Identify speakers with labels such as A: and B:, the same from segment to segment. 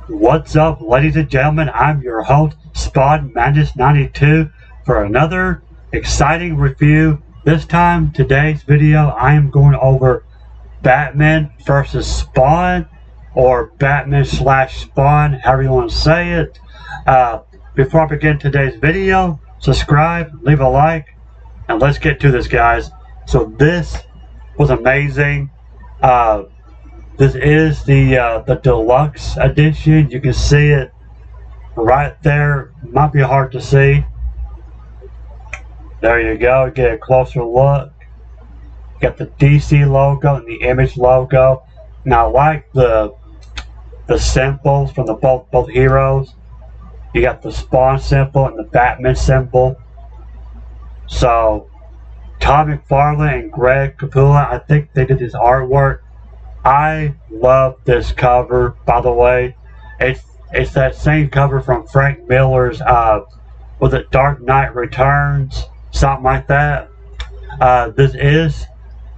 A: What's up, ladies and gentlemen? I'm your host, Spawn Madness 92, for another exciting review. This time, today's video, I am going over Batman versus Spawn, or Batman slash Spawn, however you want to say it. Before I begin today's video, subscribe, leave a like, and let's get to this, guys. So this was amazing. This is the deluxe edition. You can see it right there. Might be hard to see. There you go. Get a closer look. Got the DC logo and the Image logo. Now, I like the symbols from the both heroes. You got the Spawn symbol and the Batman symbol. So, Todd McFarlane and Greg Capullo, I think they did this artwork. I love this cover, by the way. It's that same cover from Frank Miller's, was it Dark Knight Returns? Something like that. This is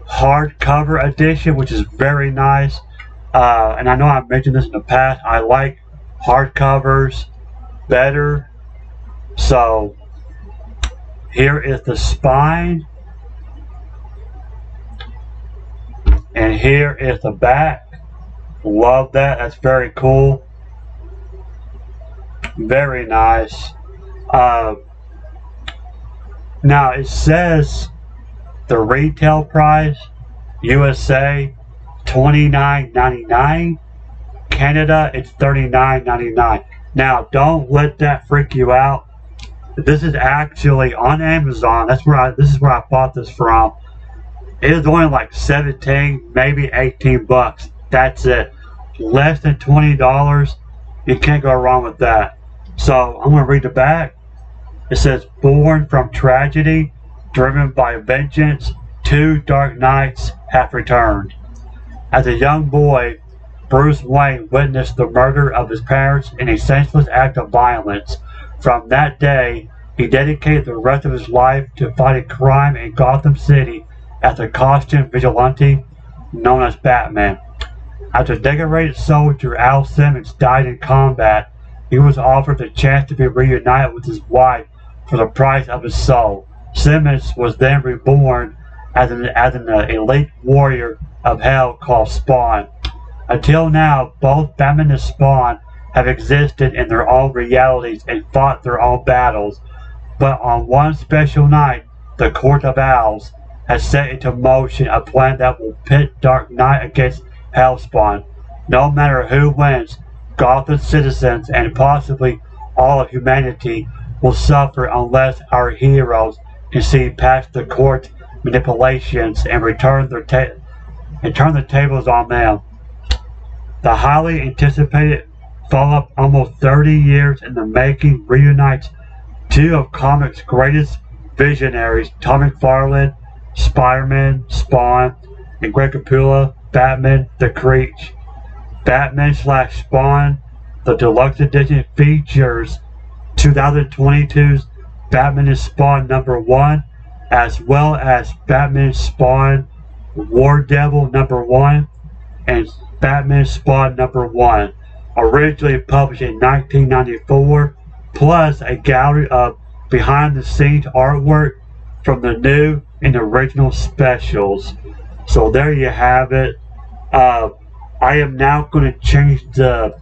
A: hardcover edition, which is very nice. And I know I've mentioned this in the past. I like hardcovers better. So, here is the spine. And here is the back. Love that. That's very cool. Very nice. Now it says the retail price, USA, $29.99. Canada, it's $39.99. Now don't let that freak you out. This is actually on Amazon. This is where I bought this from. It is only like 17, maybe 18 bucks. That's it. Less than $20. You can't go wrong with that. So I'm going to read the back. It says, born from tragedy, driven by vengeance, two dark nights have returned. As a young boy, Bruce Wayne witnessed the murder of his parents in a senseless act of violence. From that day, he dedicated the rest of his life to fighting crime in Gotham City as a costume vigilante known as Batman. After decorated soldier Al Simmons died in combat, he was offered the chance to be reunited with his wife for the price of his soul. Simmons was then reborn as an elite warrior of hell called Spawn. Until now, both Batman and Spawn have existed in their own realities and fought their own battles. But on one special night, the Court of Owls has set into motion a plan that will pit Dark Knight against Hellspawn. No matter who wins, Gotham citizens and possibly all of humanity will suffer unless our heroes can see past the court's manipulations and turn the tables on them. The highly anticipated follow-up, almost 30 years in the making, reunites two of comics' greatest visionaries, Todd McFarlane, Spider-Man, Spawn, and Greg Capullo, Batman, The Creech. Batman slash Spawn, the deluxe edition, features 2022's Batman and Spawn #1, as well as Batman Spawn War Devil #1 and Batman Spawn #1, originally published in 1994, plus a gallery of behind-the-scenes artwork from the new and original specials. So there you have it. I am now going to change the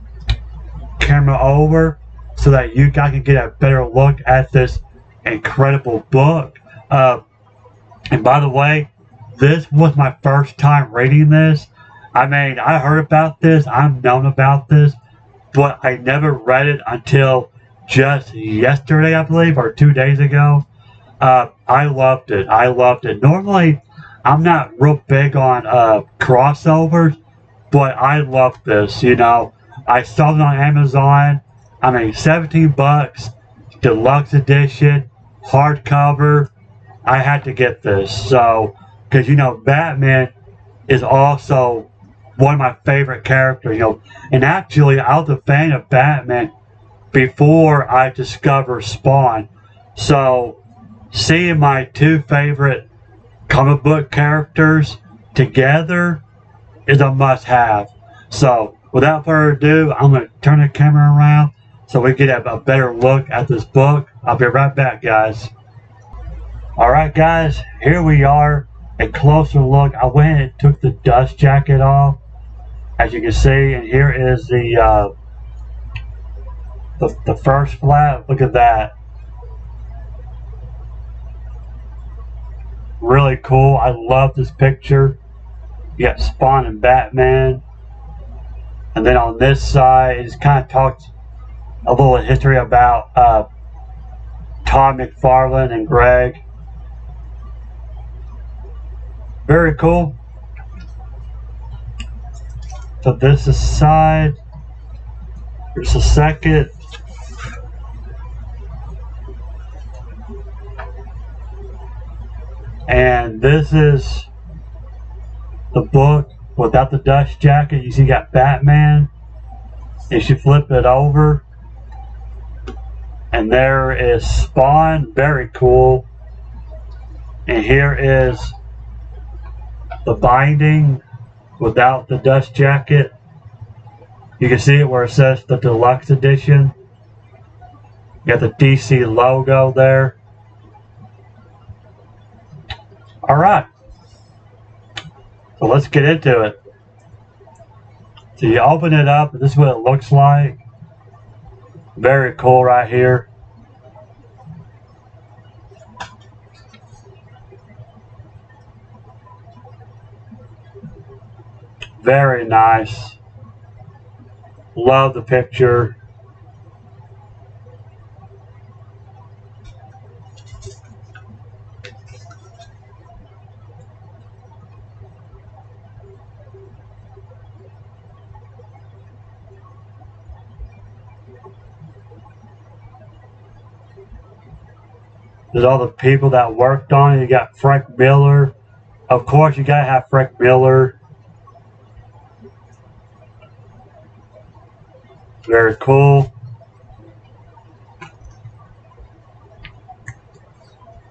A: camera over so that you guys can get a better look at this incredible book. And by the way, this was my first time reading this. I mean, I heard about this, I've known about this, but I never read it until just yesterday, I believe, or 2 days ago. I loved it. I loved it. Normally, I'm not real big on crossovers, but I love this. You know, I saw it on Amazon. I mean, 17 bucks, deluxe edition, hardcover. I had to get this. So, because you know, Batman is also one of my favorite characters. You know, and actually, I was a fan of Batman before I discovered Spawn. So, seeing my two favorite comic book characters together is a must-have. So without further ado, I'm going to turn the camera around so we can have a better look at this book. I'll be right back, guys. Alright guys, here we are, a closer look. I went and took the dust jacket off, as you can see, and here is the first flap. Look at that. Really cool. I love this picture. You got Spawn and Batman. And then on this side, it just kind of talks a little history about Todd McFarlane and Greg. Very cool. So this is side. Here's the second. And this is the book without the dust jacket. You see, you got Batman. You should flip it over. And there is Spawn. Very cool. And here is the binding without the dust jacket. You can see it where it says the Deluxe Edition. You got the DC logo there. Alright. So let's get into it. So you open it up, and this is what it looks like. Very cool right here. Very nice. Love the picture. There's all the people that worked on it. You got Frank Miller. Of course, you gotta have Frank Miller. Very cool.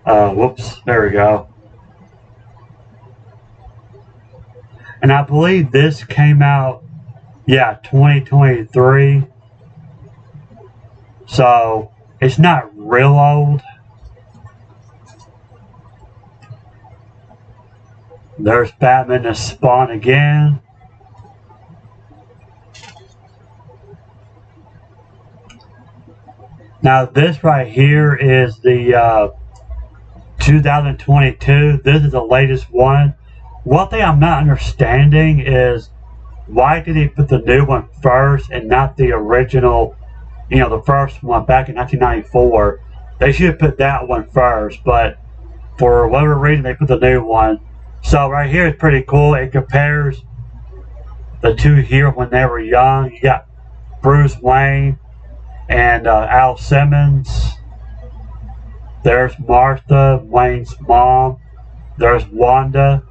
A: Whoops, there we go. And I believe this came out, 2023. So, it's not real old. There's Batman and Spawn again. Now this right here is the 2022. This is the latest one. One thing I'm not understanding is why did he put the new one first and not the original, the first one back in 1994. They should have put that one first, but for whatever reason they put the new one. So right here is pretty cool. It compares the two here when they were young. You got Bruce Wayne and Al Simmons. There's Martha, Wayne's mom. There's Wanda.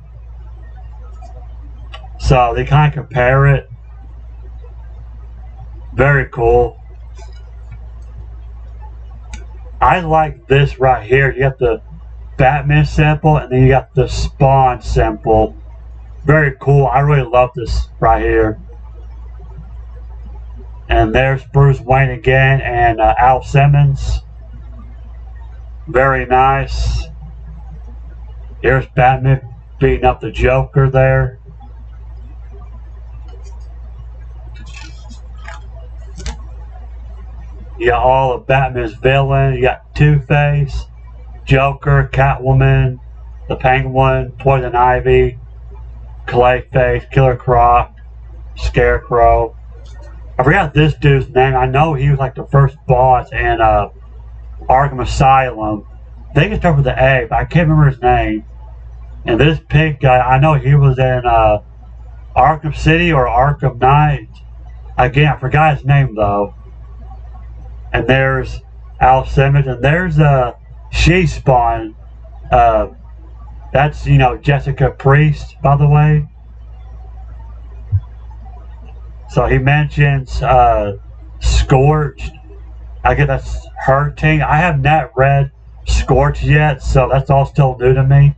A: So they kind of compare it. Very cool. I like this right here. You got the Batman symbol and then you got the Spawn symbol. Very cool. I really love this right here. And there's Bruce Wayne again and Al Simmons. Very nice. Here's Batman beating up the Joker there. You got all of Batman's villains. You got Two-Face, Joker, Catwoman, the Penguin, Poison Ivy, Clayface, Killer Croc, Scarecrow. I forgot this dude's name. I know he was like the first boss in Arkham Asylum. They can start with the A, but I can't remember his name. And this pig guy, I know he was in Arkham City or Arkham Knight. Again, I forgot his name though. And there's Al Simmons, and there's She-Spawn. That's, Jessica Priest, by the way. So he mentions Scorched. I guess that's her team. I have not read Scorched yet, so that's all still new to me.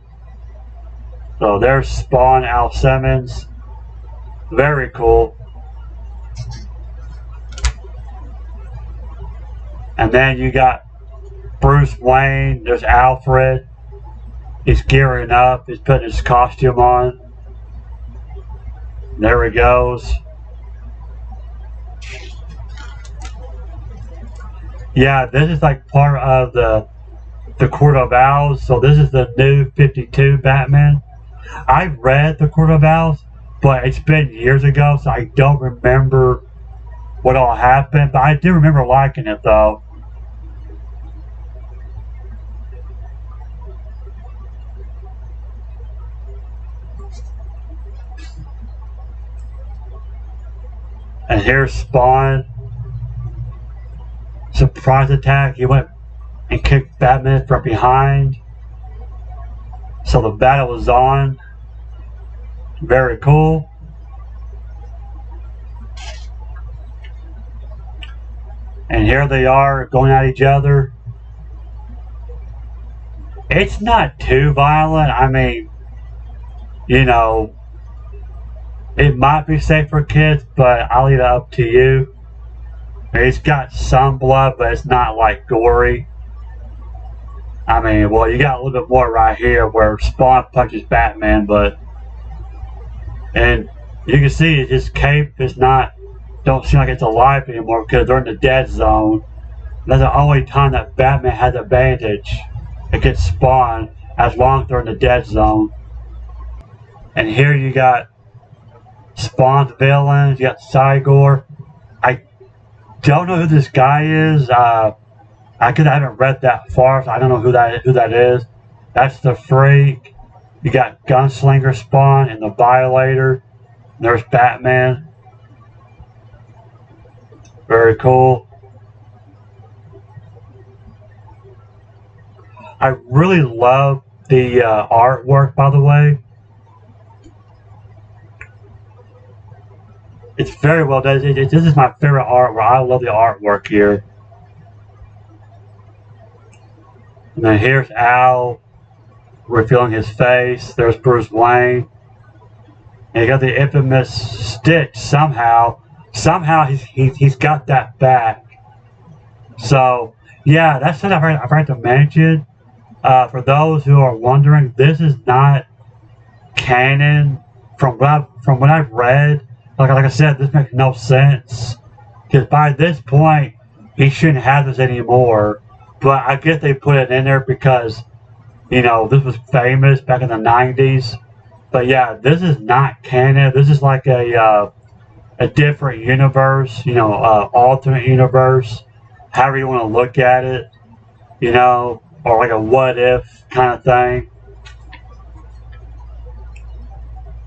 A: So there's Spawn, Al Simmons. Very cool. And then you got Bruce Wayne. There's Alfred. He's gearing up. He's putting his costume on. There he goes. Yeah, this is like part of the Court of Owls. So this is the new 52 Batman. I read the Court of Owls, but it's been years ago, so I don't remember what all happened. But I do remember liking it though. And here's Spawn. Surprise attack. He went and kicked Batman from behind. So the battle was on. Very cool. And here they are going at each other. It's not too violent. I mean, you know, it might be safe for kids, but I'll leave it up to you. It's got some blood, but it's not like gory. I mean, well, you got a little bit more right here where Spawn punches Batman, and you can see his cape is not, don't seem like it's alive anymore because they're in the dead zone. That's the only time that Batman has advantage against Spawn, as long as they're in the dead zone. And here you got Spawn's villains, you got Cygor. I don't know who this guy is. I haven't read that far, so I don't know who that is. That's the Freak. You got Gunslinger Spawn and the Violator. There's Batman. Very cool. I really love the artwork, by the way. It's very well done. This is my favorite artwork. I love the artwork here. And then here's Al revealing his face. There's Bruce Wayne. And you got the infamous Stitch somehow. Somehow he's got that back. So yeah, that's what I've heard to mention. For those who are wondering, this is not canon. From what I've read, like I said, this makes no sense. Because by this point, he shouldn't have this anymore. But I guess they put it in there because, you know, this was famous back in the 90s. But yeah, this is not canon. This is like a different universe, you know, alternate universe, however you want to look at it, you know, or like a what if kind of thing.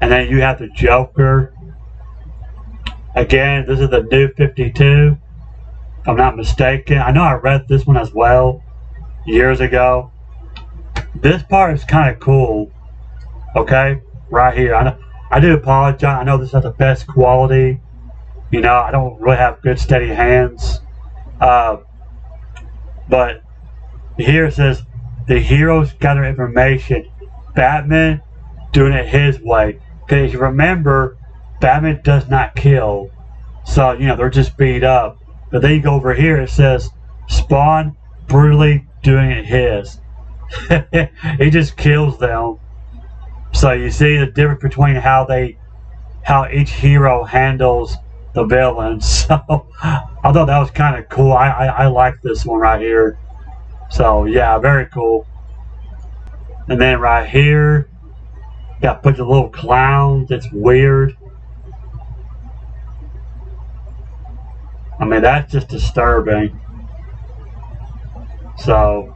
A: And then you have the Joker. Again, this is the new 52, if I'm not mistaken. I know I read this one as well years ago. This part is kind of cool. Okay, right here. I do apologize. I know this is not the best quality. You know, I don't really have good steady hands. But here it says the heroes gather information. Batman doing it his way. Because you remember, Batman does not kill. So, you know, they're just beat up. But then you go over here, it says Spawn brutally doing it his. He just kills them. So you see the difference between how each hero handles the villains. So I thought that was kind of cool. I like this one right here. So yeah, very cool. And then right here, got a bunch of little clowns. It's weird. I mean, that's just disturbing. So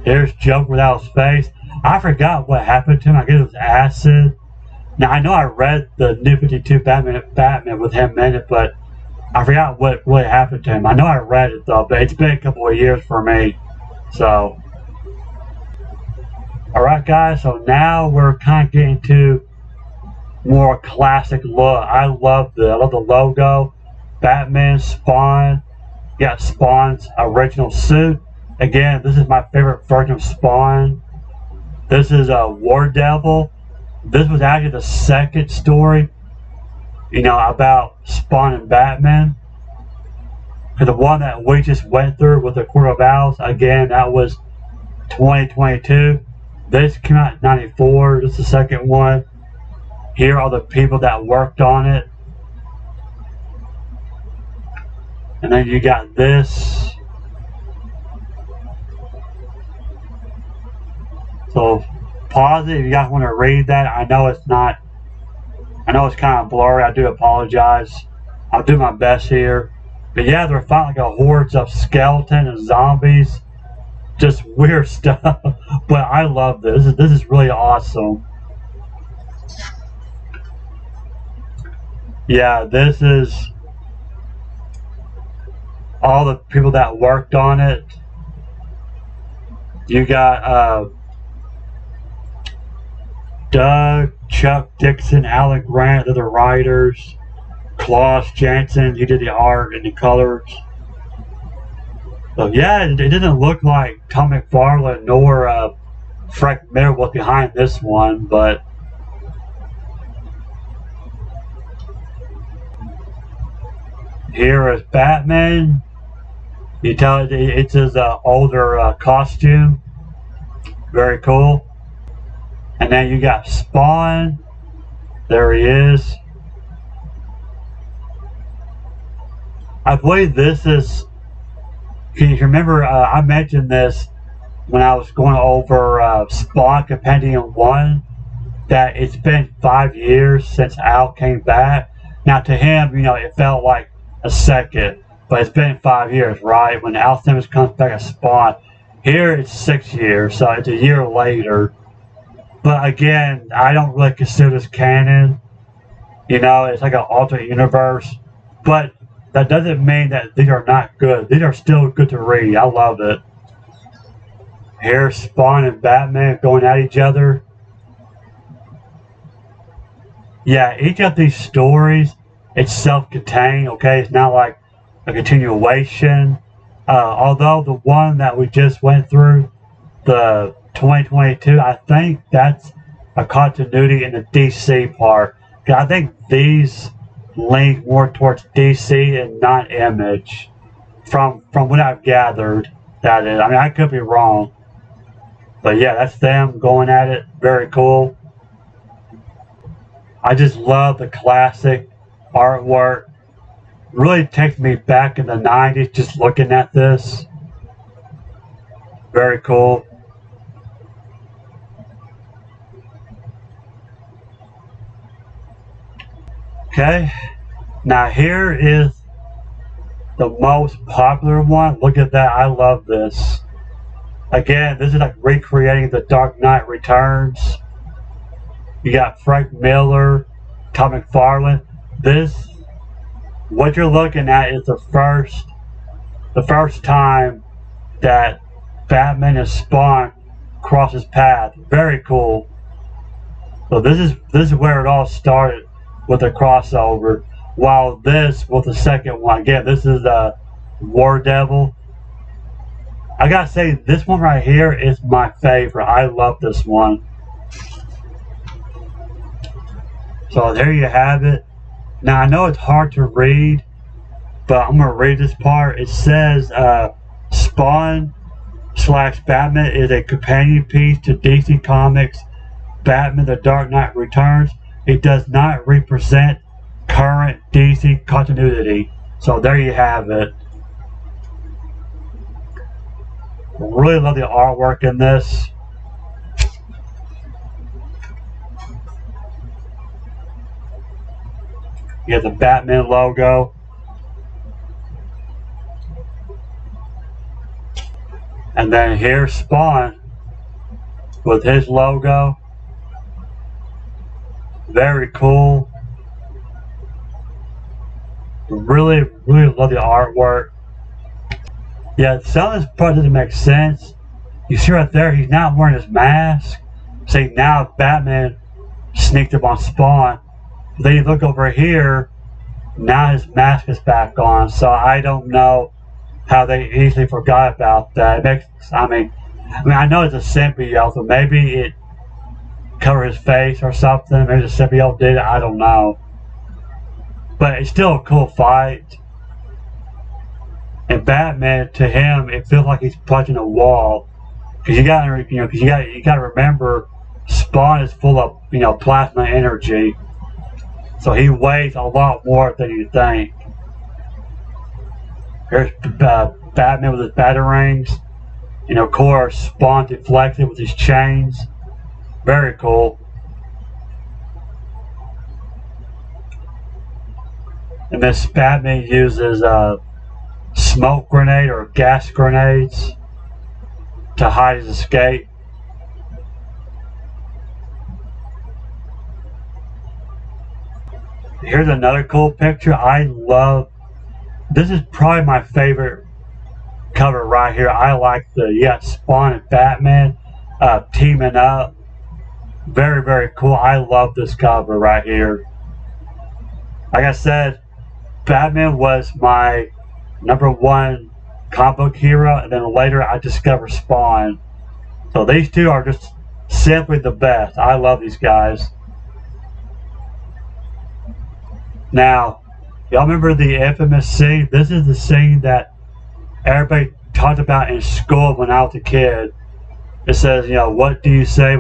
A: here's Joker without his face. I forgot what happened to him. I guess it was acid. Now I know I read the New 52 Batman with him in it, but I forgot what happened to him. I know I read it though, but it's been a couple of years for me. So, all right, guys. So now we're kind of getting to more classic look. I love the logo. Batman, Spawn. You got Spawn's original suit. Again, this is my favorite version of Spawn. This is a War Devil. This was actually the second story, you know, about Spawn and Batman. And the one that we just went through with the Court of Owls, again, that was 2022. This came out in 94. This is the second one. Here are the people that worked on it. And then you got this. So pause it if you guys want to read that. I know it's kind of blurry. I do apologize. I'll do my best here. But yeah, they're fighting like a hordes of skeletons and zombies. Just weird stuff. But I love this. This is really awesome. Yeah, this is all the people that worked on it. You got Doug, Chuck Dixon, Alan Grant, they're the writers. Klaus Janson, he did the art and the colors. So yeah, it didn't look like Tom McFarlane nor Frank Miller was behind this one, but here is Batman. You tell it's his older costume. Very cool. And then you got Spawn. There he is. I believe this is. Can you remember? I mentioned this when I was going over Spawn Compendium 1. That it's been 5 years since Al came back. Now to him, it felt like a second, but it's been 5 years, right? When Al Simmons comes back as Spawn. Here it's 6 years, so it's a year later. But again, I don't really consider this canon. It's like an alternate universe. But that doesn't mean that these are not good. These are still good to read. I love it. Here's Spawn and Batman going at each other. Yeah, each of these stories, it's self-contained, okay? It's not like a continuation. Although the one that we just went through, the 2022, I think that's a continuity in the DC part. I think these link more towards DC and not Image, from what I've gathered. That is, I could be wrong, but yeah, that's them going at it. Very cool. I just love the classic artwork. Really takes me back in the 90s just looking at this. Very cool. Okay, now here is the most popular one. Look at that, I love this. Again, this is like recreating The Dark Knight Returns. You got Frank Miller, Tom McFarlane. What you're looking at is the first time that Batman and Spawn cross his path. Very cool. So this is where it all started with the crossover. While this was the second one. Again, this is War Devil. I gotta say, this one right here is my favorite. I love this one. So there you have it. Now I know it's hard to read, but I'm gonna read this part. It says Spawn / Batman is a companion piece to DC Comics Batman The Dark Knight Returns. It does not represent current DC continuity. So there you have it. Really love the artwork in this. You have the Batman logo. And then here's Spawn with his logo. Very cool. Really love the artwork. Yeah, some of this part doesn't make sense. You see right there, he's not wearing his mask. See, now Batman sneaked up on Spawn. But then you look over here, now his mask is back on. So I don't know how they easily forgot about that. It makes, I know it's a symbiote, so maybe it covered his face or something. Maybe the symbiote did it, I don't know. But it's still a cool fight. And Batman, to him, it feels like he's punching a wall. Because you gotta remember, Spawn is full of plasma energy, so he weighs a lot more than you think. Here's Batman with his batarangs, and of course Spawn deflects it with his chains. Very cool. And this Batman uses smoke grenade or gas grenades to hide his escape. Here's another cool picture. I love this. Is probably my favorite cover right here. I like the Spawn and Batman teaming up. Very, very cool. I love this cover right here. Like I said, Batman was my #1 comic book hero, and then later I discovered Spawn. So these two are just simply the best. I love these guys. Now, y'all remember the infamous scene? This is the scene that everybody talked about in school when I was a kid. It says, what do you say?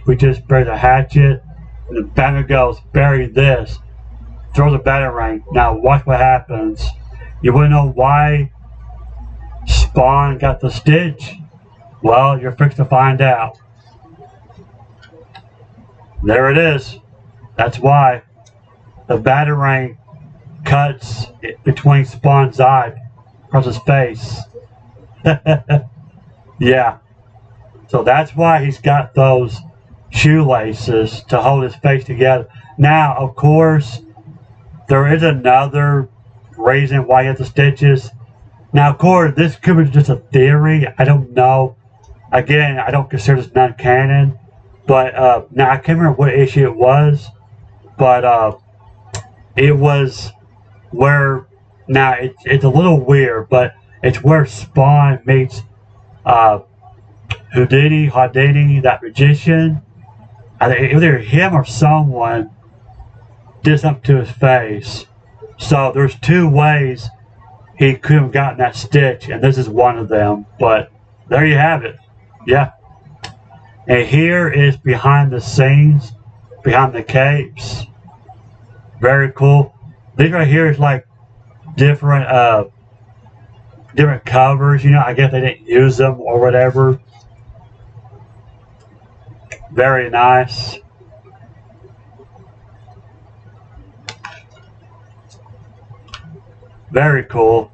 A: We just buried a hatchet. And the Batman goes, bury this. Throws a batarang. Now watch what happens. You want to know why Spawn got the stitch? Well, you're fixed to find out. There it is. That's why. The batarang cuts between Spawn's eye across his face. Yeah. So that's why he's got those shoelaces to hold his face together. Now, of course, there is another reason why he has the stitches. Now, of course, this could be just a theory. I don't know. Again, I don't consider this non-canon. But now I can't remember what issue it was. But it was where, now it's a little weird, but it's where Spawn meets Houdini, that magician. Either him or someone did something to his face. So there's two ways he could have gotten that stitch, and this is one of them. But there you have it. Yeah. And here is behind the scenes, behind the capes. Very cool. These right here is like different covers. I guess they didn't use them or whatever. Very nice. Very cool.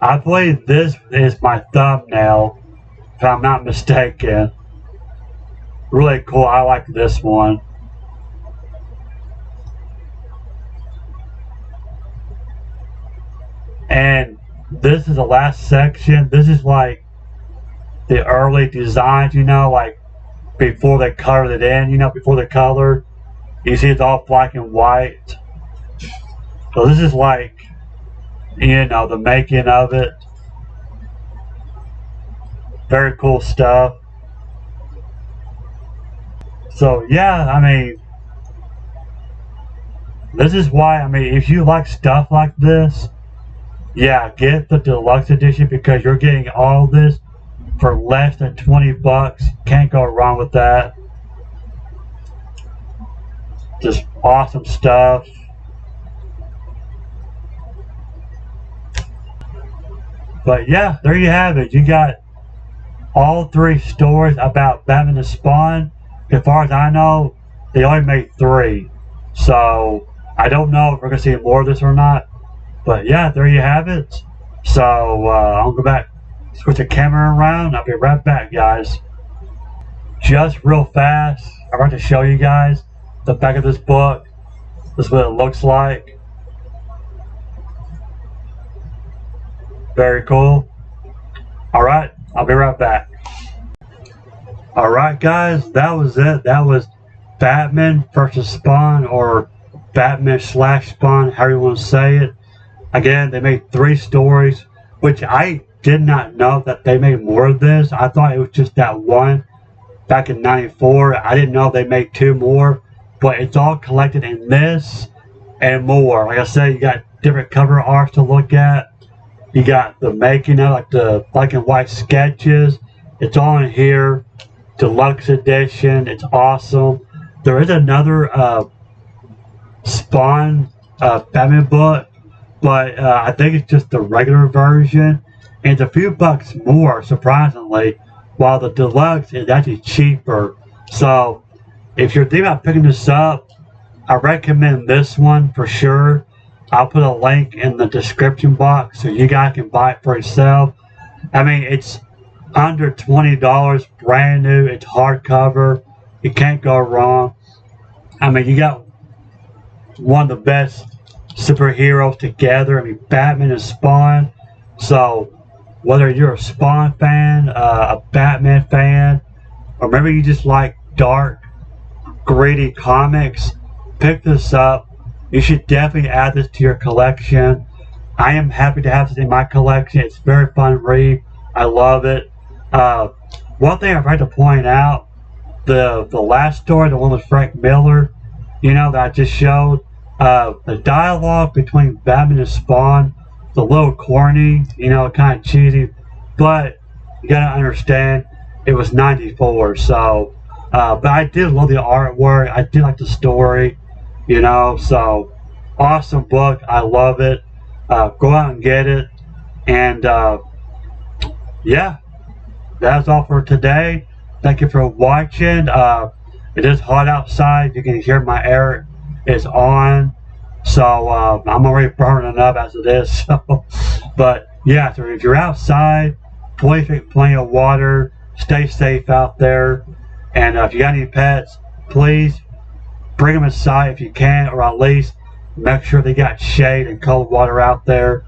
A: I believe this is my thumbnail, if I'm not mistaken. Really cool. I like this one. And this is the last section. This is like the early designs, like before they colored it in, before the color. You see it's all black and white. So this is like, the making of it. Very cool stuff. So yeah, this is why, if you like stuff like this, yeah, get the deluxe edition, because you're getting all this for less than $20. Can't go wrong with that. Just awesome stuff. But yeah, there you have it. You got all 3 stories about Batman and Spawn. As far as I know, they only made 3. So I don't know if we're going to see more of this or not. But yeah, there you have it. So I'll go back, switch the camera around. I'll be right back, guys. Just real fast, I'm about to show you guys the back of this book. This is what it looks like. Very cool. Alright, I'll be right back. Alright guys, that was it. That was Batman versus Spawn, or Batman / Spawn, however you want to say it. Again, they made 3 stories, which I did not know that they made more of this. I thought it was just that one. back in '94. I didn't know they made 2 more, but it's all collected in this and more. Like I said, you got different cover arts to look at. You got the making of, like the black and white sketches. It's all in here. Deluxe edition. It's awesome. There is another Spawn Batman book, but I think it's just the regular version. And it's a few bucks more, surprisingly, while the Deluxe is actually cheaper. So if you're thinking about picking this up, I recommend this one for sure. I'll put a link in the description box so you guys can buy it for yourself. I mean, it's under $20, brand new. It's hardcover. You can't go wrong. I mean, you got one of the best superheroes together. I mean, Batman and Spawn. So whether you're a Spawn fan, a Batman fan, or maybe you just like dark, gritty comics, pick this up. You should definitely add this to your collection. I am happy to have this in my collection. It's a very fun read. I love it. One thing I'd like to point out, the last story, the one with Frank Miller, that I just showed, the dialogue between Batman and Spawn, is a little corny, kind of cheesy, but you gotta understand, it was '94, so, but I did love the artwork. I did like the story. So awesome book. I love it. Go out and get it. And yeah, that's all for today. Thank you for watching. It is hot outside. You can hear my air is on. So I'm already burning up as it is. So, but yeah, so if you're outside, please drink plenty of water. Stay safe out there. And if you got any pets, please bring them inside if you can, or at least make sure they got shade and cold water out there,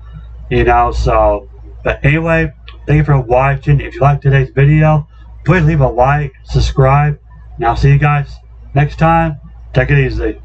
A: so. But anyway, thank you for watching. If you like today's video, please leave a like, subscribe, and I'll see you guys next time. Take it easy.